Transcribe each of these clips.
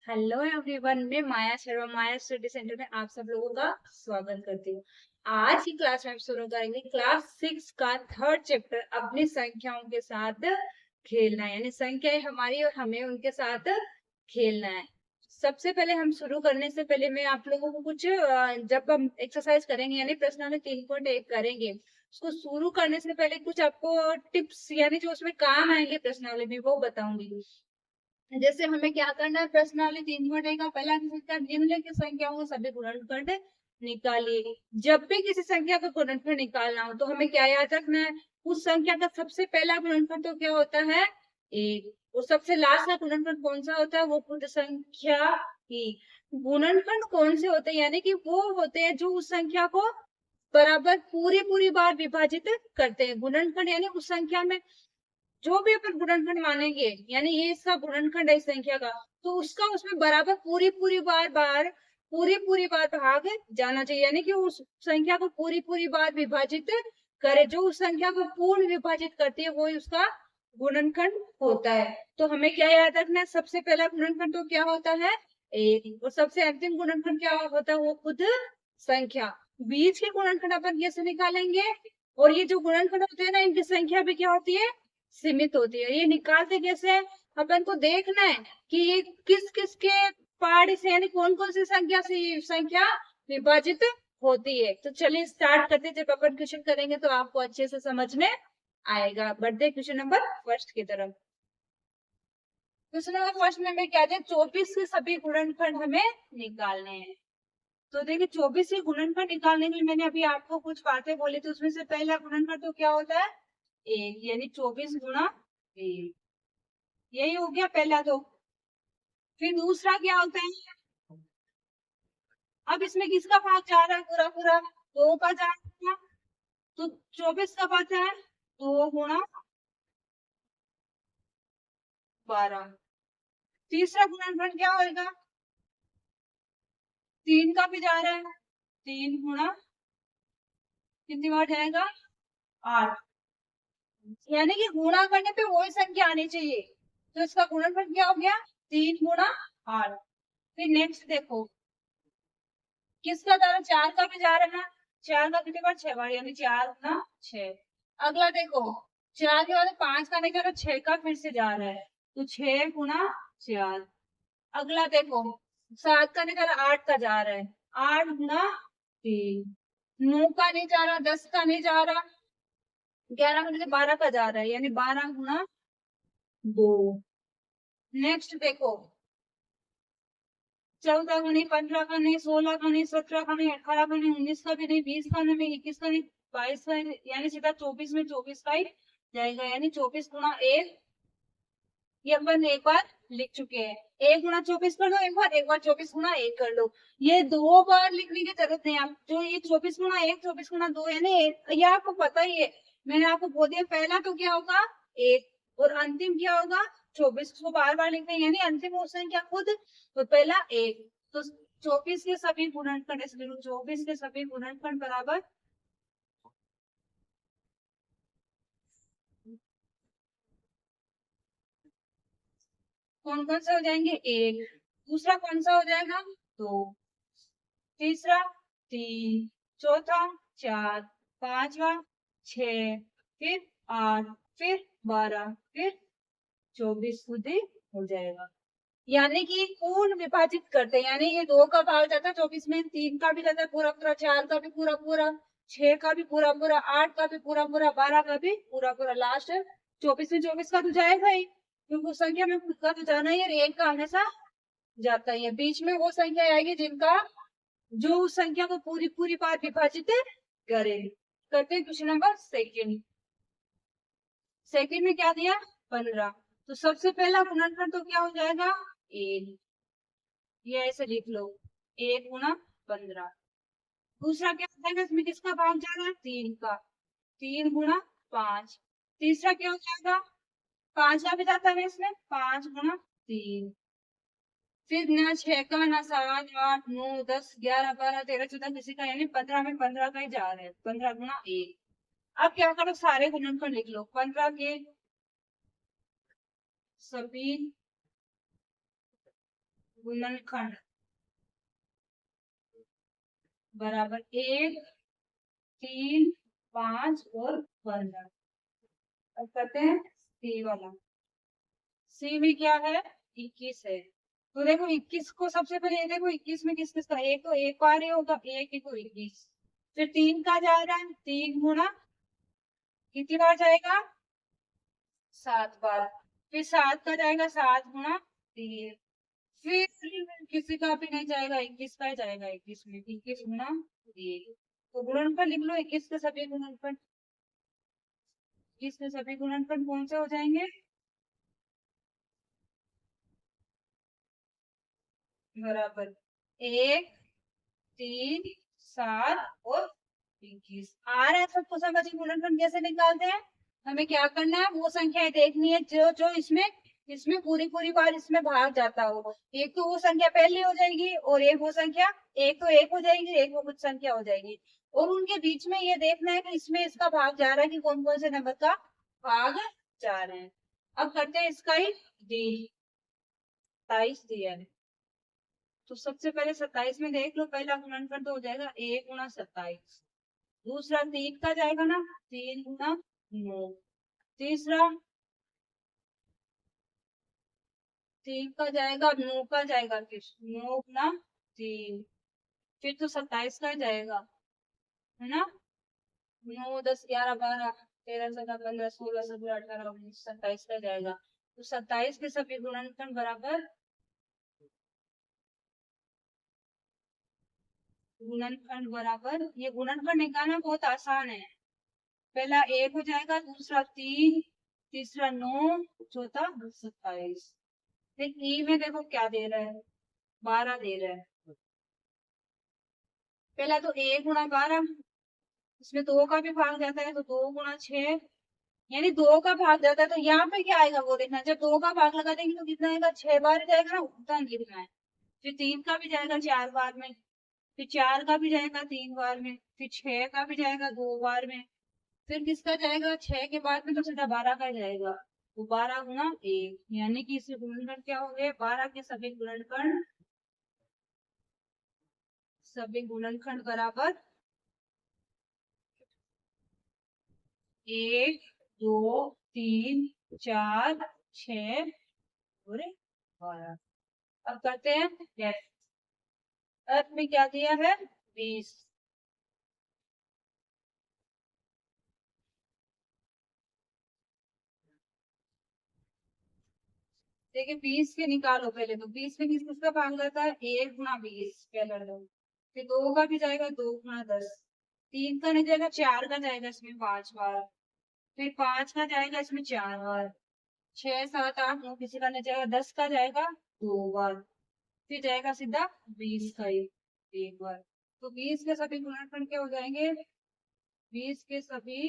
Hello everyone, मैं माया शर्मा माया study centre में आप सब लोगों का स्वागत करती हूँ। आज की क्लास में हम शुरू करेंगे क्लास 6 का थर्ड चैप्टर अपनी संख्याओं के साथ खेलना, यानी संख्याएं हमारी और हमें उनके साथ खेलना है। सबसे पहले हम शुरू करने से पहले मैं आप लोगों को कुछ जब हम एक्सरसाइज करेंगे यानी प्रश्नावली 3.1 करेंगे, उसको शुरू करने से पहले कुछ आपको टिप्स यानी जो उसमें काम आएंगे प्रश्नावली में वो बताऊंगी। जैसे हमें क्या करना है, प्रश्नावली 3.1 का पहला संख्या निम्नलिखित संख्याओं का सभी गुणनखंड निकालिए। जब भी किसी संख्या का गुणनखंड निकालना हो तो हमें क्या याद रखना है, उस संख्या का सबसे पहला गुणनखंड तो क्या होता है, एक। और सबसे लास्ट का गुणनखंड कौन सा होता है, वो पूर्ण संख्या की। गुणनखंड कौन से होते हैं, यानी कि वो होते हैं जो उस संख्या को बराबर पूरी पूरी बार विभाजित करते हैं। गुणनखंड यानी उस संख्या में जो भी अपन गुणनखंड मानेंगे, यानी ये इसका गुणनखंड है इस संख्या का, तो उसका उसमें बराबर पूरी पूरी बार भाग जाना चाहिए, यानी कि उस संख्या को पूरी पूरी बार विभाजित करे। जो उस संख्या को पूर्ण विभाजित करती है वो उसका गुणनखंड होता है। तो हमें क्या याद रखना है, सबसे पहला गुणनखंड तो क्या होता है, एक। और सबसे अंतिम गुणनखंड क्या होता है, वो खुद संख्या। बीच के गुणनखंड अपन कैसे निकालेंगे, और ये जो गुणनखंड होते हैं ना, इनकी संख्या भी क्या होती है, सीमित होती है। ये निकालते कैसे हैं, अपन को देखना है कि ये किस किस के पार्ट से, यानी कौन कौन सी संख्या से ये संख्या विभाजित होती है। तो चलिए स्टार्ट करते हैं। जब अपन क्वेश्चन करेंगे तो आपको अच्छे से समझ में आएगा। बढ़ते क्वेश्चन नंबर फर्स्ट की तरफ। क्वेश्चन नंबर फर्स्ट में हमें क्या दिया, 24 के सभी गुणनखंड हमें निकालने हैं। तो देखिए 24 के गुणनखंड निकालने के लिए मैंने अभी आपको कुछ बातें बोली थी, उसमें से पहला गुणनखंड तो क्या होता है, एक, यानी 24 गुणा एक। यही हो गया पहला। तो फिर दूसरा क्या होता है, अब इसमें किसका भाग जा रहा है, पूरा पूरा दो का जा रहा है। तो 24 का बचा है 2 गुणा 12। तीसरा गुणनखंड क्या होगा, 3 का भी जा रहा है, 3 गुणा कितनी बार जाएगा, 8। यानी कि गुणा करने पे वही संख्या आनी चाहिए। तो इसका गुणनखंड क्या हो गया, 3 गुणा 8। फिर नेक्स्ट देखो किसका जा रहा है, 4 का भी जा रहा है। 4 का कितनी बार, 6 बार, यानी 4 गुणा 6। अगला देखो 4 के बाद 5 का नहीं जा रहा, 6 का फिर से जा रहा है, तो 6 गुणा 4। अगला देखो 7 का नहीं जा रहा, 8 का जा रहा है, 8 गुणा 3। 9 का नहीं जा रहा, 10 का नहीं जा रहा, 11 का नहीं जा, 12 का जा रहा है, यानी 12 गुणा 2। नेक्स्ट देखो 14 का नहीं, 15 का नहीं, 16 का नहीं, 17 का नहीं, 18 का नहीं, 19 का भी नहीं, 20 का नहीं, 21 का नहीं, 22 का नहीं, यानी सीधा 24 में 24 का ही जाएगा, यानी 24 गुणा 1। ये अपन एक बार लिख चुके हैं। 1 गुणा 24 कर लो एक बार 24 गुणा 1 कर लो। ये 2 बार लिखने की जरूरत नहीं। आप जो ये 24 गुणा 1 24 गुणा 2 है ना, ये आपको पता ही है, मैंने आपको बोल दिया। पहला तो क्या होगा, एक, और अंतिम क्या होगा 24। उसको बार बार लिखते हैं, यानी अंतिम ऑप्शन क्या खुद, तो पहला एक। तो 24 के सभी गुणनखंड, इसलिए 24 के सभी गुणनखंड बराबर कौन कौन से हो जाएंगे, एक। दूसरा कौन सा हो जाएगा, दो। तीसरा 3। चौथा 4। पांचवा 6। फिर 8। फिर 12। फिर 24 खुद हो जाएगा। यानी कि पूर्ण विभाजित करते हैं, यानी ये 2 का भाग जाता है 24 में, 3 का भी जाता है पूरा पूरा, 4 का भी पूरा पूरा, 6 का भी पूरा पूरा, 8 का भी पूरा पूरा, 12 का भी पूरा पूरा। लास्ट 24 में 24 का तो जाएगा ही, क्योंकि उस संख्या में खुद का तो जाना ही है, और एक का हमेशा जाता ही है। बीच में वो संख्या आएगी जिनका जो उस संख्या को पूरी पूरी बार विभाजित करे। करते हैं क्वेश्चन नंबर सेकंड। सेकंड में क्या दिया, 15। तो सबसे पहला गुणनखंड तो क्या हो जाएगा, एक। ये ऐसे लिख लो, 1 गुणा 15। दूसरा क्या हो जाएगा, इसमें किसका भाग जा रहा है, 3 का, 3 गुणा 5। तीसरा क्या हो जाएगा, 5 का भी जाता है इसमें, 5 गुणा 3। फिर ना 6 का, ना 7, 8, 9, 10, 11, 12, 13, 14 किसी का, यानी 15 में 15 का ही जा रहा है, 15 गुणा 1। अब क्या करो, सारे गुणनखंड लिख लो। 15 के सभी गुणनखंड बराबर 1, 3, 5 और 15। अब करते हैं सी वाला। सी में क्या है? 21 है। तो देखो 21 को सबसे पहले ये देखो 21 में किस किस का एक तो एक बार ही होगा, एक को 21। फिर 3 का जा रहा है, 3 गुना कितनी बार जाएगा? 7 बार। फिर 7 का जाएगा 7 गुना 3। फिर किसी का भी नहीं जाएगा, 21 का ही जाएगा। 21 में 21 गुना 3। तो गुणनफल लिख लो 21 के सभी गुणनफल। 21 के सभी गुणनफल कौन से हो जाएंगे? बराबर 1, 3, 7 और 21 आ रहा है। सबको समझ गुणनफल कैसे निकालते हैं? हमें क्या करना है? वो संख्याएं देखनी है जो जो इसमें इसमें पूरी पूरी बार इसमें भाग जाता हो। एक तो वो संख्या पहली हो जाएगी और एक वो संख्या, एक तो एक हो जाएगी, एक वो कुछ संख्या हो जाएगी। और उनके बीच में ये देखना है कि इसमें इसका भाग जा रहा है कि कौन कौन से नंबर का भाग जा रहे हैं। अब करते हैं इसका ही डी। 27 दिया है तो सबसे पहले 27 में देख लो, पहला गुणनफल तो हो जाएगा 1 गुना 27। दूसरा 3 का जाएगा ना, 3 गुना 9। तीसरा 3 का जाएगा, 9 का जाएगा, फिर 9 गुना 3। फिर तो 27 का जाएगा, है ना। 9, 10, 11, 12, 13, 14, 15, 16, 17, 18, 19, 27 का जाएगा। तो 27 के सभी गुणनफल बराबर गुणनफल बराबर, ये गुणनफल निकालना बहुत आसान है। पहला 1 हो जाएगा, दूसरा 3, तीसरा 9, चौथा 27। देख ई में देखो क्या दे रहा है, 12 दे रहा है। पहला तो 1 गुना 12, इसमें 2 का भी भाग जाता है तो 2 गुना 6, यानी 2 का भाग जाता है। तो यहाँ पे क्या आएगा वो देखना, जब 2 का भाग लगा देंगे तो कितना आएगा? 6 बार जाएगा ना, उतना लिखना है। फिर 3 का भी जाएगा 4 बार में, फिर 4 का भी जाएगा 3 बार में, फिर 6 का भी जाएगा 2 बार में। फिर किसका जाएगा? 6 के बाद में तो सीधा 12 का जाएगा। तो 12 गुना 1, यानी कि इससे गुणनखंड क्या हो गए? 12 के सभी गुणनखंड बराबर 1, 2, 3, 4, 6 और 12। अब करते हैं F। F में क्या दिया है? 20। देखिए 20 के निकालो पहले, तो 20 में किस किसका भाग जाता है? 1 गुना 20 पहला लो। फिर 2 का भी जाएगा 2 गुना 10। 3 का नहीं जाएगा, 4 का जाएगा इसमें 5 बार। फिर 5 का जाएगा इसमें 4 बार। 6, 7, 8, 9 किसी का नहीं जाएगा। 10 का जाएगा 2 बार। फिर जाएगा सीधा 20 का ही 1 बार। तो 20 के सभी गुणनफल क्या हो जाएंगे? 20 के सभी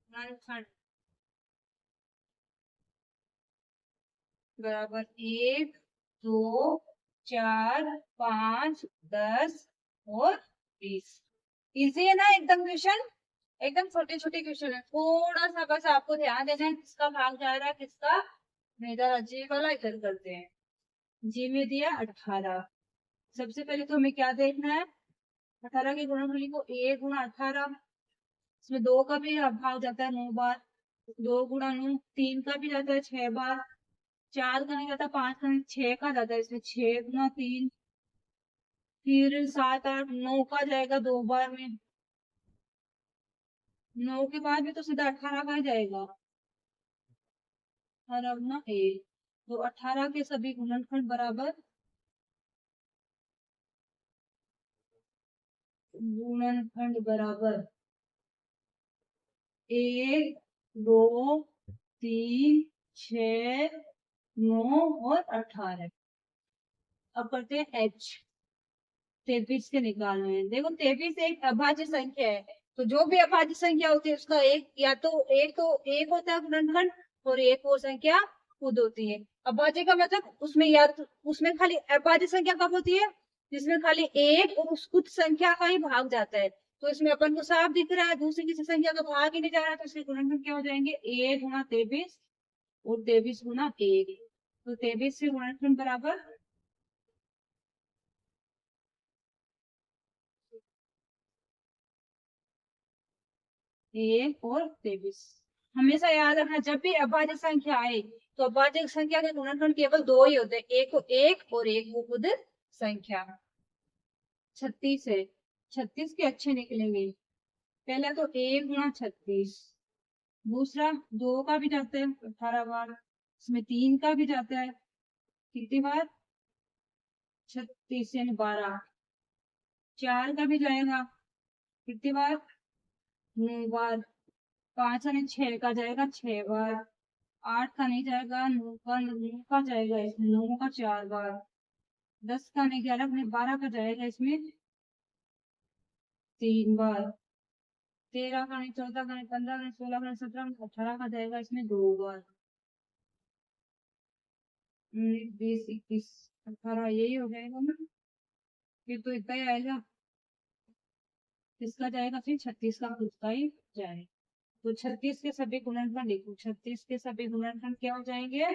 गुणनफल बराबर 1, 2, 4, 5, 10 और 20। इजी है ना एकदम क्वेश्चन? एकदम छोटे छोटे क्वेश्चन है। थोड़ा सा बस आपको ध्यान देना है किसका भाग जा रहा है किसका नहीं जा रहा। जी वाला इधर करते हैं। जी में दिया 18। सबसे पहले तो हमें क्या देखना है? 18 के गुणनफल को 1 गुना 18, इसमें 2 का भी भाग जाता है 9 बार। 2 गुना 9, 3 का भी जाता है 6 बार। 4 का नहीं जाता, 5 का नहीं, 6 का जाता है इसमें 6 गुना 3। फिर 7, 8, 9 का जाएगा 2 बार में। 9 के बाद भी तो सीधा 18 का ही जाएगा। 18 गुना 1, तो 18 के सभी गुणनखंड बराबर गुणनखंड बराबर 1, 2, 3, 6, 9 और 18। अब करते हैं H। 23 के निकालने हैं। देखो 23 एक अभाज्य संख्या है, तो जो भी अभाज्य संख्या होती है उसका एक या तो एक होता है गुणनखंड और एक वो संख्या खुद होती है। अभाज्य का मतलब उसमें या तो उसमें खाली अभाज्य संख्या कब होती है? जिसमें खाली एक और उस कुछ संख्या का ही भाग जाता है। तो इसमें अपन को साफ दिख रहा है दूसरी किसी संख्या का भाग ही नहीं जा रहा, तो इसके गुणनखंड क्या हो जाएंगे? 1 गुना 23 और 23 गुना 1। तो 23 से गुणनखंड बराबर 1 और 23। हमेशा याद रखना जब भी अभाज्य संख्या आए तो अभाज्य संख्या के गुणनखंड केवल दो ही होते हैं, एक को एक और एक वो खुद संख्या। 36 है, 36 के अच्छे निकलेंगे। पहला तो 1 गुणा 36, दूसरा 2 का भी जाता है 18 बार, इसमें 3 का भी जाता है कितनी बार 36 यानी 12, 4 का भी जाएगा कितनी बार 9 बार, 5 यानी 6 का जाएगा 6 बार, 8 का नहीं जाएगा 9 का जाएगा इसमें 9 का 4 बार, 10 का नहीं जाएगा 12 का जाएगा इसमें 3 बार, 13 का नहीं 14 का नहीं 15 का नहीं 16 का नहीं 17 का 18 का जाएगा इसमें 2 बार, 19 20 21 18 यही हो जाएगा ना, फिर तो इतना ही आएगा। इसका जाएगा फिर 36 का खुद का ही जाएगा। तो 36 के सभी गुणनखंड लिखो, 36 के सभी गुणनखंड क्या हो जाएंगे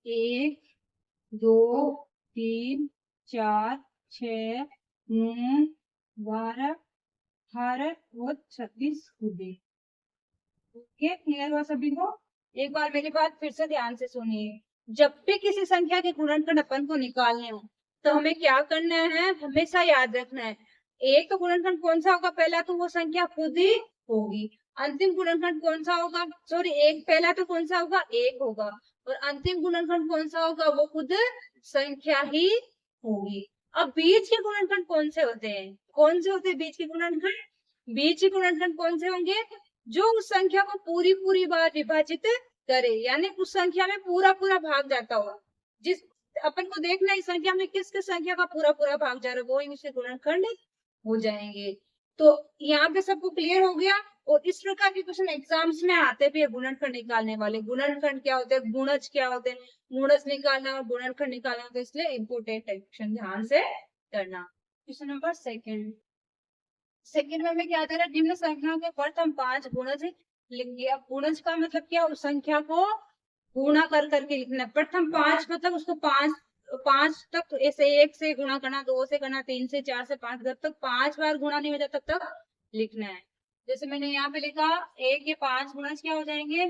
1 2 3 4 6 9 12 18 और 36 होंगे। ओके, क्लियर हुआ सभी को। एक बार मेरी बात फिर से ध्यान से सुनिए, जब भी किसी संख्या के गुणनखंड अपन को निकालने हो तो हमें क्या करना है, हमेशा याद रखना है एक तो गुणनखंड कौन सा होगा, पहला तो वो संख्या खुद ही होगी, अंतिम गुणनखंड कौन सा होगा, सॉरी एक पहला तो कौन सा होगा एक होगा, और अंतिम गुणनखंड कौन सा होगा वो खुद संख्या ही होगी। अब बीच के गुणनखंड कौन से होते हैं, कौन से होते हैं बीच के गुणनखंड, बीच के गुणनखंड कौन से होंगे जो उस संख्या को पूरी पूरी बार विभाजित करे, यानी उस संख्या में पूरा पूरा भाग जाता हो, जिस अपन को देखना इस संख्या में किस किस संख्या का पूरा पूरा भाग जा रहा है वो ही उसके गुणनखंड हो जाएंगे। तो यहाँ पे सबको क्लियर हो गया। और इस प्रकार के क्वेश्चन एग्जाम्स में आते भी है, गुणनखंड निकालने वाले, गुणनखंड क्या होते हैं, गुणज क्या होते हैं, गुणज निकालना और गुणनखंड निकालना, तो इसलिए इम्पोर्टेंट है, क्वेश्चन ध्यान से करना। क्वेश्चन नंबर सेकंड में हमें क्या दे रहा है, निम्न संख्याओं के प्रथम 5 गुणज लिख दिया। अब गुणज का मतलब क्या, उस संख्या को गुणा कर करके लिखना, प्रथम 5 मतलब उसको 5 तक तो ऐसे 1 से गुणा करना, 2 से करना, 3 से 4 से 5, जब तक 5 बार गुणा नहीं हो जाता तब तक लिखना है। जैसे मैंने यहाँ पे लिखा 1 के 5 गुणज क्या हो जाएंगे,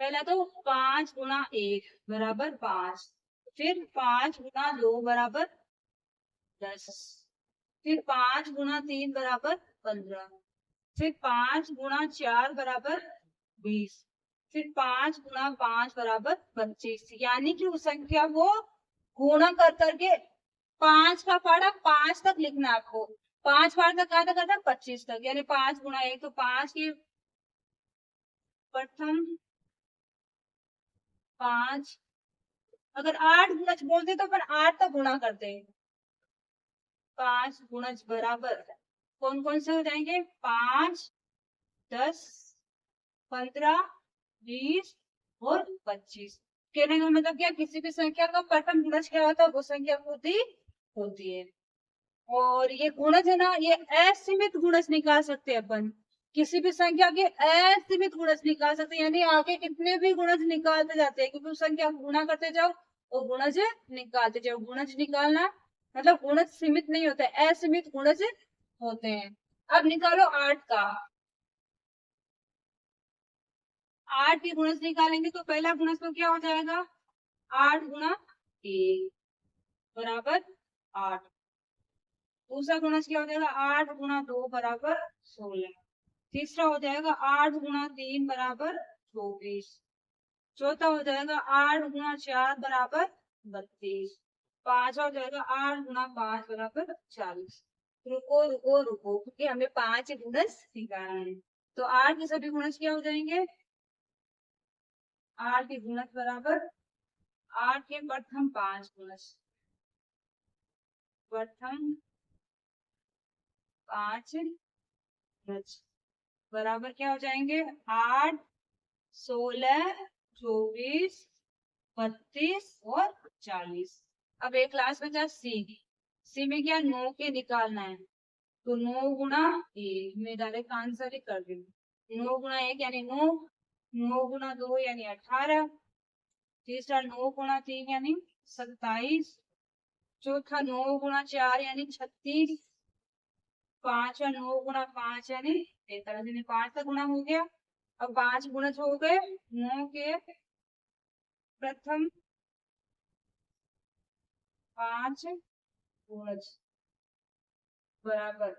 पहला तो 5 गुणा 1 बराबर 5, फिर 5 गुणा 2 बराबर 10, फिर 5 गुणा 3 बराबर 15, फिर 5 गुणा 4 बराबर 20, फिर 5 गुणा 5 बराबर 25, यानी कि उस संख्या को गुणा कर करके 5 का पारा 5 तक लिखना है आपको, 5 बार तक कहा था 25 तक, यानी 5 गुणा 1 तो 5 के प्रथम 5, अगर 8 गुणज बोलते तो अपन 8 तक गुणा करते, 5 गुणज बराबर कौन कौन से हो जाएंगे 5 10 15 20 और 25। कहने का मतलब क्या, किसी भी संख्या का प्रथम गुणज क्या होता है वो संख्या खुद ही होती है। और ये गुणज है ना, ये असीमित गुणज निकाल सकते हैं अपन, किसी भी संख्या के असीमित गुणज निकाल सकते हैं, यानी आगे कितने भी गुणज निकालते जाते हैं, क्योंकि उस संख्या को गुणा करते जाओ और गुणज निकालते जाओ। गुणज निकालना मतलब गुणज सीमित नहीं होता है, असीमित गुणज होते हैं। अब निकालो 8 का, 8 के गुणज निकालेंगे तो पहला गुणज तो क्या हो जाएगा 8 गुणा 1 बराबर 8, दूसरा गुणज क्या हो जाएगा 8 गुणा 2 बराबर 16, तीसरा हो जाएगा 8 गुणा 3 बराबर 24, चौथा हो जाएगा 8 गुणा 4 बराबर 32, पांचवा हो जाएगा 8 गुणा 5 बराबर 40। रुको रुको रुको, क्योंकि हमें 5 गुणज निकालना है, तो 8 के सभी गुणज क्या हो जाएंगे 8 के गुणज बराबर 8 के प्रथम 5 गुणज, प्रथम 5 गुणज बराबर क्या हो जाएंगे 8 16 24 32 और 40। अब एक क्लास बचा सी, सी में क्या 9 के निकालना है, तो 9 गुणा 1, मैं डायरेक्ट आंसर ही कर रही हूँ। 9 गुणा 1 यानी 9, 9 गुणा 2 यानी 18, तीसरा 9 गुणा 3 यानी 27, चौथा 9 गुणा 4 यानी 36, पांचवा 9 गुणा 5 यानी 43। 5 का गुणा हो गया। अब 5 गुणज हो गए 9 के प्रथम 5 गुणज बराबर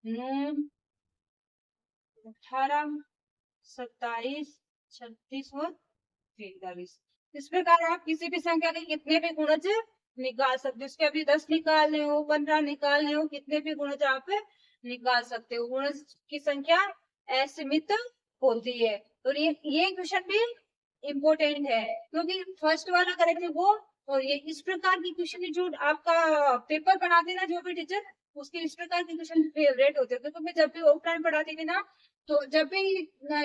9, 18, 27, 36 और 43। इस प्रकार आप किसी भी संख्या के कितने भी गुणज निकाल सकते हो। इसके अभी 10 निकालने हो, 15 निकालने हो, कितने भी गुणज आप निकाल सकते हो। गुणज की संख्या असीमित होती है। और ये क्वेश्चन भी इम्पोर्टेंट है क्योंकि फर्स्ट वाला करेक्ट है वो, और ये इस प्रकार की क्वेश्चन जो आपका पेपर बनाते ना जो भी टीचर, उसके इस प्रकार के क्वेश्चन फेवरेट होते हैं। क्योंकि मैं जब भी ऑफलाइन पढ़ाती थी ना, तो जब भी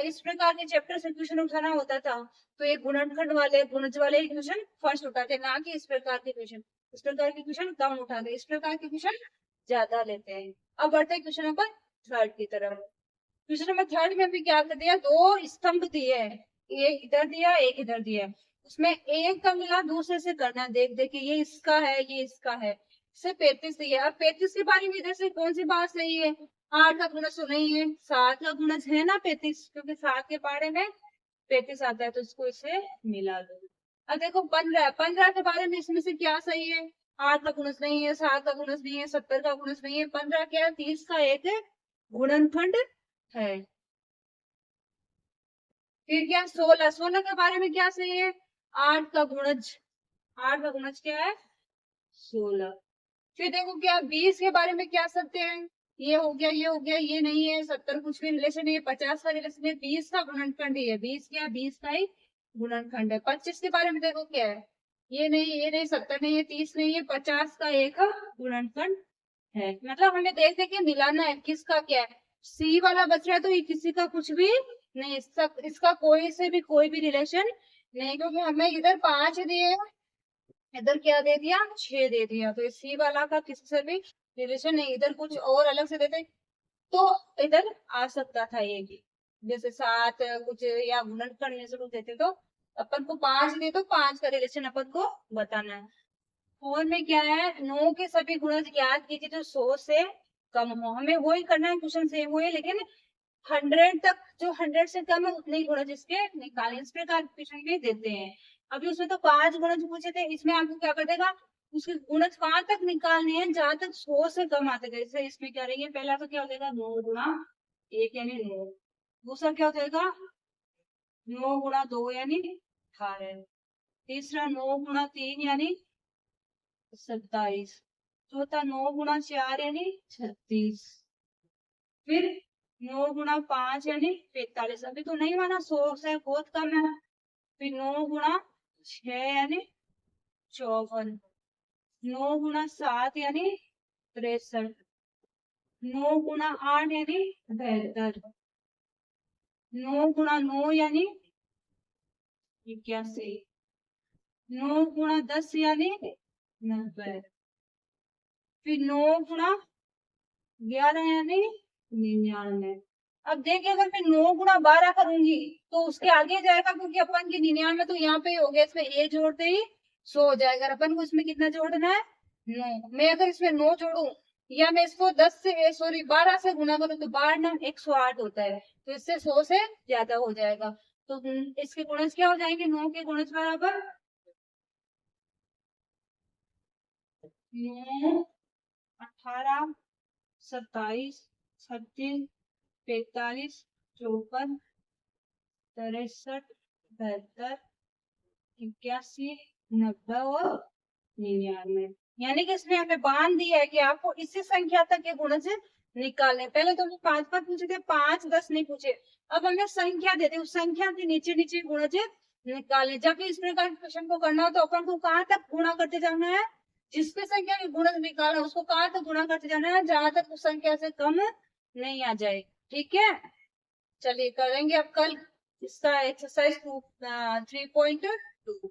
इस प्रकार के चैप्टर से क्वेश्चन उठाना होता था, तो एक गुणनखंड वाले गुणज वाले क्वेश्चन फर्स्ट उठाते, ना कि इस प्रकार के क्वेश्चन। इस प्रकार के क्वेश्चन कम उठाते, इस प्रकार के क्वेश्चन ज्यादा लेते हैं। अब बढ़ते हैं क्वेश्चन नंबर थर्ड की तरफ। क्वेश्चन नंबर थर्ड में भी क्या कर दिया, दो स्तंभ दिए हैं, एक इधर दिया एक इधर दिया। उसमें एक का मिला दूसरे से करना, देख देख के ये इसका है ये इसका है। से 35 दिया। अब 35 के बारे में इधर से कौन सी बात सही है, 8 का गुणज तो नहीं है, 7 का गुणज है ना 35, क्योंकि 7 के बारे में 35 आता है, तो इसको इसे मिला दो। अब देखो 15, 15 के बारे में इसमें से क्या सही है, 8 का गुणज नहीं है, 7 का गुणज नहीं है, 70 का गुणज नहीं है। 15 क्या है, 30 का एक गुणनखंड है। फिर क्या 16, 16 के बारे में क्या सही है, 8 का गुणज, 8 का गुणज क्या है 16। फिर देखो क्या 20 के बारे में क्या सकते हैं, ये हो गया ये हो गया, ये नहीं है, 70 कुछ भी रिलेशन नहीं है, 50 का रिलेशन है, 20 का गुणनखंड ही है, 20 क्या 20 का ही गुणनखंड है। 25 के बारे में देखो क्या है, ये नहीं 70 नहीं है, 30 नहीं है, 50 का एक गुणनखंड है। मतलब हमें देख देख के मिलाना है किसका क्या है। सी वाला बच रहा है तो ये किसी का कुछ भी नहीं, इसका कोई से भी कोई भी रिलेशन नहीं, क्योंकि हमें इधर 5 दिए, इधर क्या दे दिया 6 दे दिया, तो सी वाला का किसी से भी रिलेशन नहीं। इधर कुछ और अलग से देते तो इधर आ सकता था ये भी, जैसे 7 कुछ या गुणनखंड में से कुछ देते तो अपन को 5 दे, तो 5 का रिलेशन अपन को बताना है। और में क्या है, 9 के सभी गुणज ज्ञात कीजिए जो 100 से कम हो। हमें वही करना है, क्वेश्चन सेम हुए लेकिन 100 तक, जो 100 से कम है उतने ही गुणज इसके निकालें। इस प्रकार क्वेश्चन भी देते हैं। अभी उसमें तो 5 गुणज पूछे थे, इसमें आपको क्या कर देगा, उसके गुणज कहाँ तक निकालने हैं जहां तक 100 से कम आते गए। जैसे इसमें क्या रहेंगे, पहला तो क्या हो जाएगा 9 गुणा 1 यानी 9, दूसरा क्या हो जाएगा 9 गुणा 2 यानी 18, तीसरा 9 गुणा 3 यानी 27, चौथा 9 गुणा 4 यानी 36, फिर 9 गुणा 5 यानी 45। अभी तो नहीं माना 100 से बहुत कम है। फिर 9 गुणा 6 यानी 54, 9 गुणा 7 यानी 63, 9 गुणा 8 यानी 72, 9 गुणा 9 यानी 81, 9 गुणा 10 यानी 90, फिर 9 गुणा 11 यानी 99। अब देखिए अगर मैं 9 गुणा 12 करूंगी तो उसके आगे जाएगा, क्योंकि अपन की 99 तो यहाँ पे हो गया, इसमें ए जोड़ते ही 100 हो जाएगा। अपन को इसमें कितना जोड़ना है 9। मैं अगर इसमें 9 जोड़ू या मैं इसको 10 से सॉरी 12 से गुना करूँ तो 12 9 108 होता है, तो इससे 100 से ज्यादा हो जाएगा। तो इसके गुणज क्या हो जाएंगे, 9 के गुणज बराबर 9, 18, 27, 36, 45, 54, 63, 72, 81, 90 और 99। यानी कि इसमें हमें बांध दिया है कि आपको इसी संख्या तक के गुणज निकालने। पहले तो हमें 5 5 पूछे थे, 5 10 नहीं पूछे। अब हमें संख्या देते, उस संख्या के नीचे नीचे गुणज निकालने। जब इस प्रकार के क्वेश्चन को करना हो तो अपन को कहाँ तक गुणा करते जाना है, जिस पे संख्या के गुणज निकालना उसको कहाँ तक गुणा करते जाना है जहां तक उस संख्या से कम नहीं आ जाए। ठीक है, चलिए करेंगे अब कल इसका एक्सरसाइज 3.2।